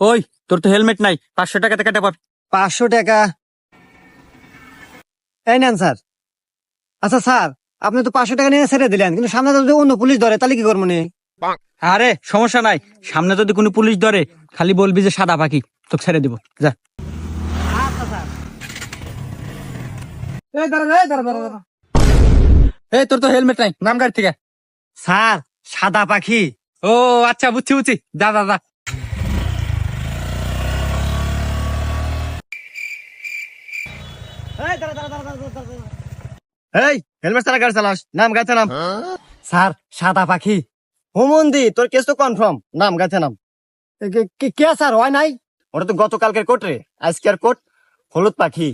ওই তোর তো হেলমেট নাই, 500 টাকাতে কাটা পাবি। 500 টাকা? এই নেন স্যার। আচ্ছা স্যার, আপনি তো 500 টাকা নিয়ে ছেড়ে দিলেন, কিন্তু সামনে যদি অন্য পুলিশ ধরে তাহলে কি করবো নি? আরে সমস্যা নাই, সামনে যদি কোনো পুলিশ ধরে খালি বলবি যে সাদা পাখি, তোকে ছেড়ে দিব। যা। আচ্ছা স্যার। এই তোর তো হেলমেট নাই, নাম গাড়ি থেকে। স্যার, সাদা পাখি। ও আচ্ছা, বুঝছি বুঝছি, যা যা যা। এই হেলমেট ছাড়া গাড়ি চালাস, নাম গাছে নাম। স্যার, সাদা পাখি। হুমন্দি, তোর কেস তো কনফার্ম, নাম গাছে নাম। কে স্যার, হয় নাই? ওটা তো গতকালকের কোর্ট রে, আজকের কোর্ট হলুদ পাখি।